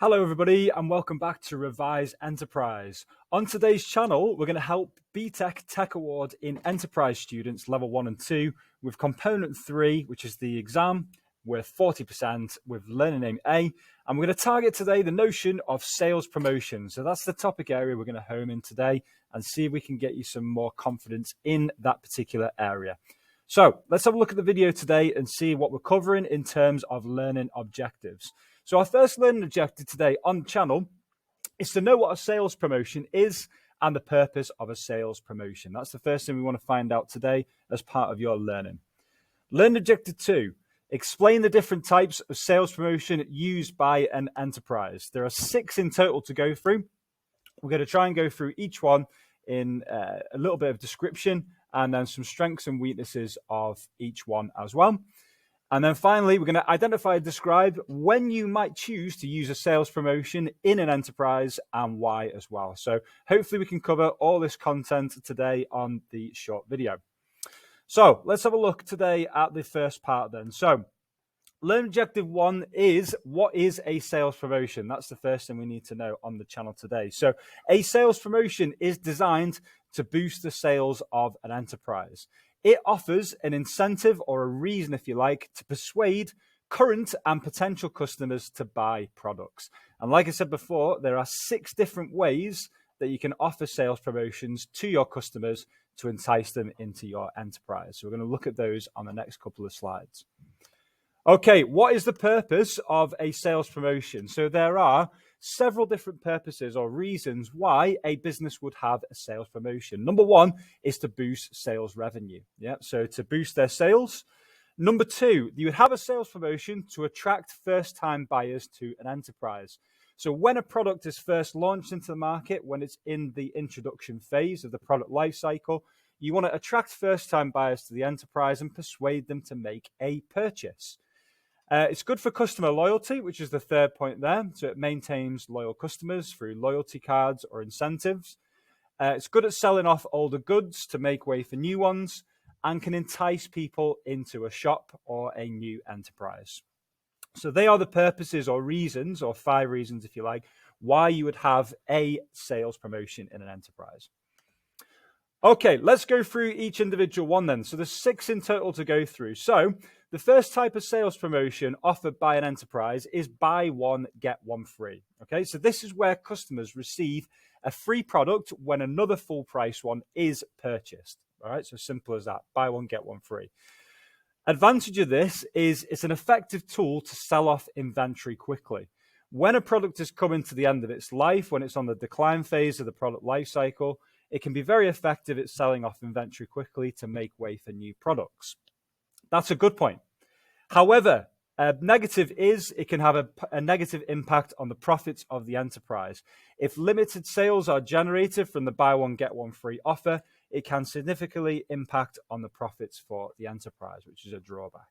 Hello everybody and welcome back to Revise Enterprise. On today's channel, we're going to help BTEC Tech Award in Enterprise students level 1 and 2 with component 3, which is the exam, worth 40% with learning aim A. And we're going to target today the notion of sales promotion. So that's the topic area we're going to home in today and see if we can get you some more confidence in that particular area. So let's have a look at the video today and see what we're covering in terms of learning objectives. So our first learning objective today on the channel is to know what a sales promotion is and the purpose of a sales promotion. That's the first thing we want to find out today as part of your learning. Learning objective 2, explain the different types of sales promotion used by an enterprise. There are 6 in total to go through. We're going to try and go through each one in a little bit of description and then some strengths and weaknesses of each one as well. And then finally, we're going to identify and describe when you might choose to use a sales promotion in an enterprise and why as well. So hopefully we can cover all this content today on the short video. So let's have a look today at the first part then. So learn objective 1 is, what is a sales promotion? That's the first thing we need to know on the channel today. So a sales promotion is designed to boost the sales of an enterprise. It offers an incentive or a reason, if you like, to persuade current and potential customers to buy products. And like I said before, there are 6 different ways that you can offer sales promotions to your customers to entice them into your enterprise. So we're going to look at those on the next couple of slides. Okay, what is the purpose of a sales promotion? So there are several different purposes or reasons why a business would have a sales promotion. Number 1 is to boost sales revenue. Yeah, so to boost their sales. Number 2, you would have a sales promotion to attract first-time buyers to an enterprise. So when a product is first launched into the market, when it's in the introduction phase of the product life cycle, you want to attract first-time buyers to the enterprise and persuade them to make a purchase. It's good for customer loyalty, which is the third point there. So it maintains loyal customers through loyalty cards or incentives. It's good at selling off older goods to make way for new ones and can entice people into a shop or a new enterprise. So they are the purposes or reasons, or 5 reasons, if you like, why you would have a sales promotion in an enterprise. Okay, let's go through each individual one then. So there's 6 in total to go through. So the first type of sales promotion offered by an enterprise is buy one, get one free. Okay, so this is where customers receive a free product when another full price one is purchased. All right, so simple as that. Buy one, get one free. Advantage of this is it's an effective tool to sell off inventory quickly. When a product is coming to the end of its life, when it's on the decline phase of the product life cycle, it can be very effective at selling off inventory quickly to make way for new products. That's a good point. However, negative is it can have a negative impact on the profits of the enterprise. If limited sales are generated from the buy one, get one free offer, it can significantly impact on the profits for the enterprise, which is a drawback.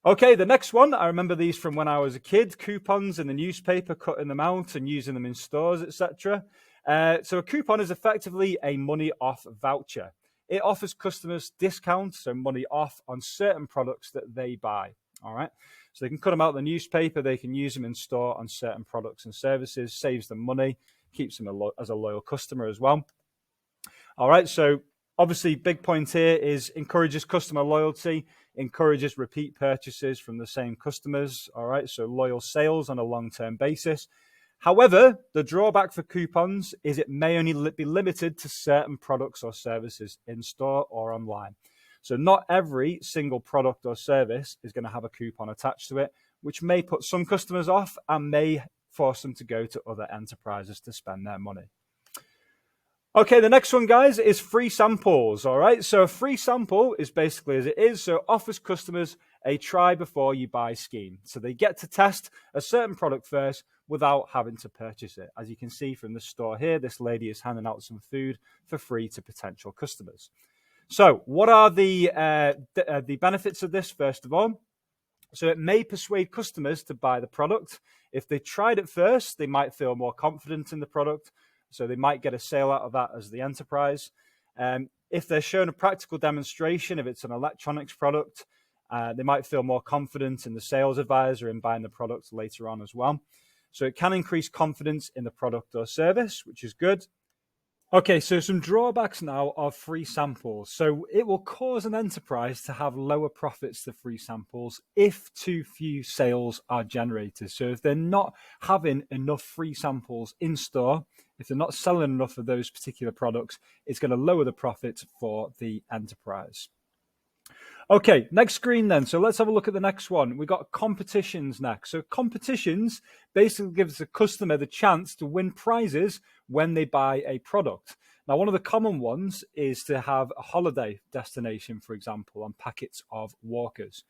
Okay, the next one, I remember these from when I was a kid, coupons in the newspaper, cutting them out and using them in stores, etc. So a coupon is effectively a money off voucher. It offers customers discounts, so money off on certain products that they buy. All right, so they can cut them out of the newspaper, they can use them in store on certain products and services, saves them money, keeps them as a loyal customer as well. All right, so obviously big point here is encourages customer loyalty, encourages repeat purchases from the same customers. All right, so loyal sales on a long-term basis. However, the drawback for coupons is it may only be limited to certain products or services in store or online. So not every single product or service is going to have a coupon attached to it, which may put some customers off and may force them to go to other enterprises to spend their money. Okay, the next one, guys, is free samples. All right, so a free sample is basically as it is. So offers customers a try before you buy scheme. So they get to test a certain product first without having to purchase it. As you can see from the store here, this lady is handing out some food for free to potential customers. So what are the benefits of this, first of all? So it may persuade customers to buy the product. If they tried it first, they might feel more confident in the product. So they might get a sale out of that as the enterprise. If they're shown a practical demonstration, if it's an electronics product, they might feel more confident in the sales advisor in buying the product later on as well. So it can increase confidence in the product or service, which is good. Okay, so some drawbacks now of free samples. So it will cause an enterprise to have lower profits to free samples if too few sales are generated. So if they're not having enough free samples in store, if they're not selling enough of those particular products, it's going to lower the profit for the enterprise. Okay, next screen then. So let's have a look at the next one. We got competitions next. So competitions basically gives the customer the chance to win prizes when they buy a product. Now, one of the common ones is to have a holiday destination, for example, on packets of walkers.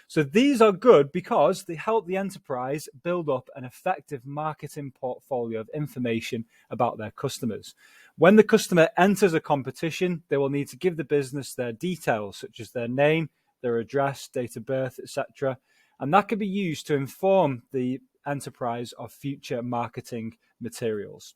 So these are good because they help the enterprise build up an effective marketing portfolio of information about their customers. When the customer enters a competition, they will need to give the business their details, such as their name, their address, date of birth, etc. And that can be used to inform the enterprise of future marketing materials.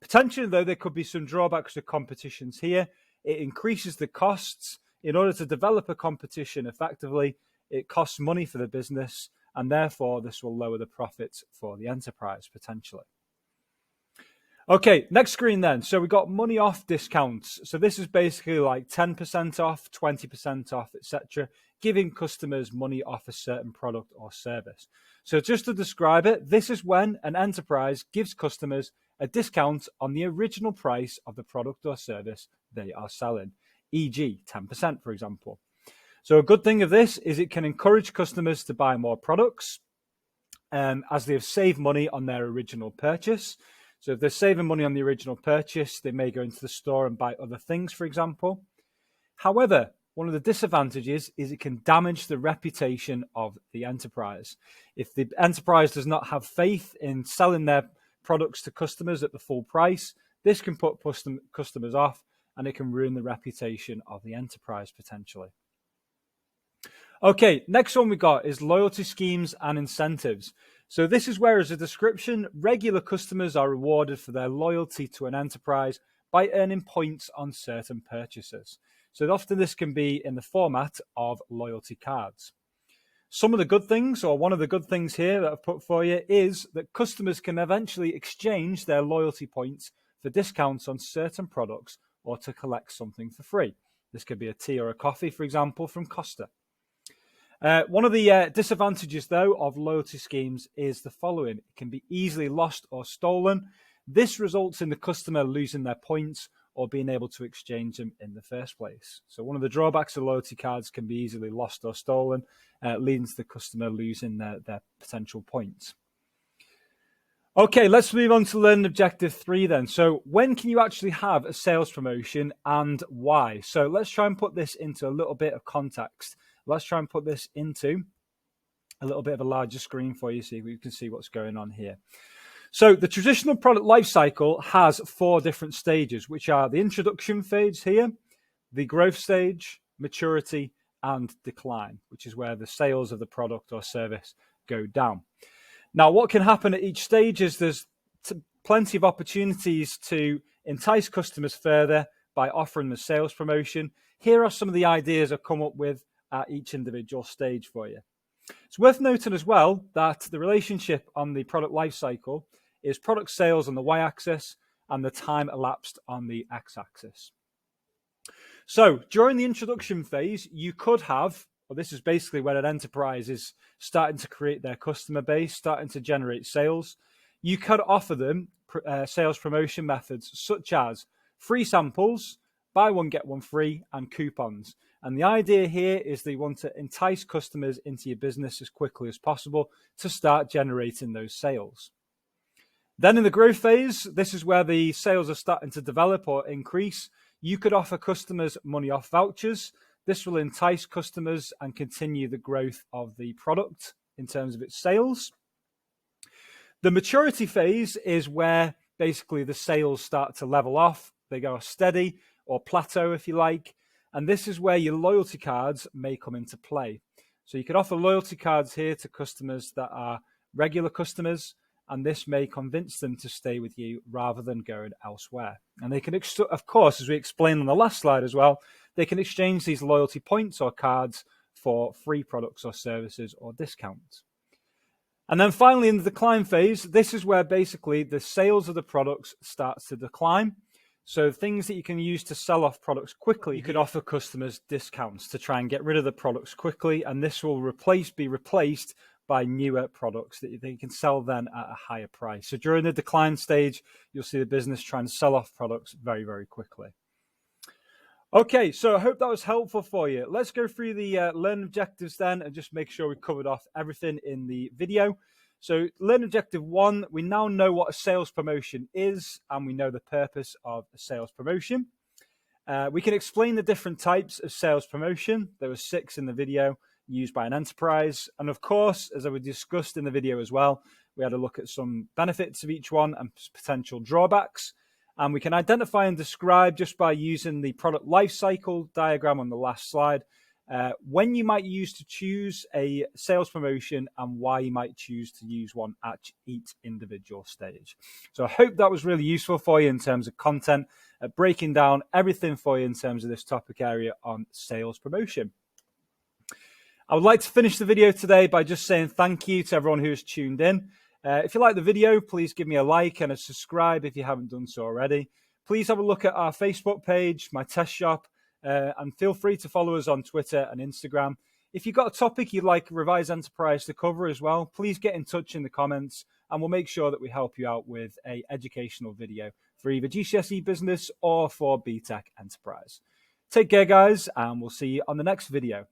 Potentially, though, there could be some drawbacks to competitions here. It increases the costs. In order to develop a competition effectively, it costs money for the business, and therefore this will lower the profits for the enterprise potentially. Okay, next screen then. So we got money off discounts. So this is basically like 10% off, 20% off, etc., giving customers money off a certain product or service. So just to describe it, this is when an enterprise gives customers a discount on the original price of the product or service they are selling, e.g. 10%, for example. So a good thing of this is it can encourage customers to buy more products as they have saved money on their original purchase. So if they're saving money on the original purchase, they may go into the store and buy other things, for example. However, one of the disadvantages is it can damage the reputation of the enterprise. If the enterprise does not have faith in selling their products to customers at the full price, this can put customers off, and it can ruin the reputation of the enterprise potentially. Okay, next one we got is loyalty schemes and incentives. So this is where, as a description, regular customers are rewarded for their loyalty to an enterprise by earning points on certain purchases. So often this can be in the format of loyalty cards. Some of the good things, or one of the good things here that I've put for you, is that customers can eventually exchange their loyalty points for discounts on certain products or to collect something for free. This could be a tea or a coffee, for example, from Costa. One of the disadvantages, though, of loyalty schemes is the following. It can be easily lost or stolen. This results in the customer losing their points or being able to exchange them in the first place. So one of the drawbacks of loyalty cards can be easily lost or stolen, leading to the customer losing their potential points. Okay, let's move on to learning objective 3 then. So when can you actually have a sales promotion and why? So let's try and put this into a little bit of context. Let's try and put this into a little bit of a larger screen for you so you can see what's going on here. So the traditional product lifecycle has 4 different stages, which are the introduction phase here, the growth stage, maturity, and decline, which is where the sales of the product or service go down. Now, what can happen at each stage is there's plenty of opportunities to entice customers further by offering the sales promotion. Here are some of the ideas I've come up with at each individual stage for you. It's worth noting as well that the relationship on the product lifecycle is product sales on the y-axis and the time elapsed on the x-axis. So during the introduction phase, you could have, well, this is basically when an enterprise is starting to create their customer base, starting to generate sales. You could offer them sales promotion methods such as free samples, buy one, get one free, and coupons. And the idea here is that you want to entice customers into your business as quickly as possible to start generating those sales. Then in the growth phase, this is where the sales are starting to develop or increase. You could offer customers money off vouchers. This will entice customers and continue the growth of the product in terms of its sales. The maturity phase is where basically the sales start to level off. They go steady or plateau, if you like. And this is where your loyalty cards may come into play. So you could offer loyalty cards here to customers that are regular customers, and this may convince them to stay with you rather than going elsewhere. And they can, of course, as we explained on the last slide as well, they can exchange these loyalty points or cards for free products or services or discounts. And then finally, in the decline phase, this is where basically the sales of the products starts to decline. So things that you can use to sell off products quickly, you could offer customers discounts to try and get rid of the products quickly, and this will be replaced by newer products that you can sell then at a higher price. So during the decline stage, you'll see the business try and sell off products very, very quickly. Okay, so I hope that was helpful for you. Let's go through the learning objectives then and just make sure we covered off everything in the video. So learning objective 1, we now know what a sales promotion is and we know the purpose of a sales promotion. We can explain the different types of sales promotion. There were 6 in the video used by an enterprise. And of course, as we discussed in the video as well, we had a look at some benefits of each one and potential drawbacks. And we can identify and describe just by using the product lifecycle diagram on the last slide, when you might use to choose a sales promotion and why you might choose to use one at each individual stage. So I hope that was really useful for you in terms of content, breaking down everything for you in terms of this topic area on sales promotion. I would like to finish the video today by just saying thank you to everyone who has tuned in. If you like the video, please give me a like and a subscribe if you haven't done so already. Please have a look at our Facebook page, my test shop, and feel free to follow us on Twitter and Instagram. If you've got a topic you'd like Revise Enterprise to cover as well, please get in touch in the comments and we'll make sure that we help you out with an educational video for either GCSE Business or for BTEC Enterprise. Take care, guys, and we'll see you on the next video.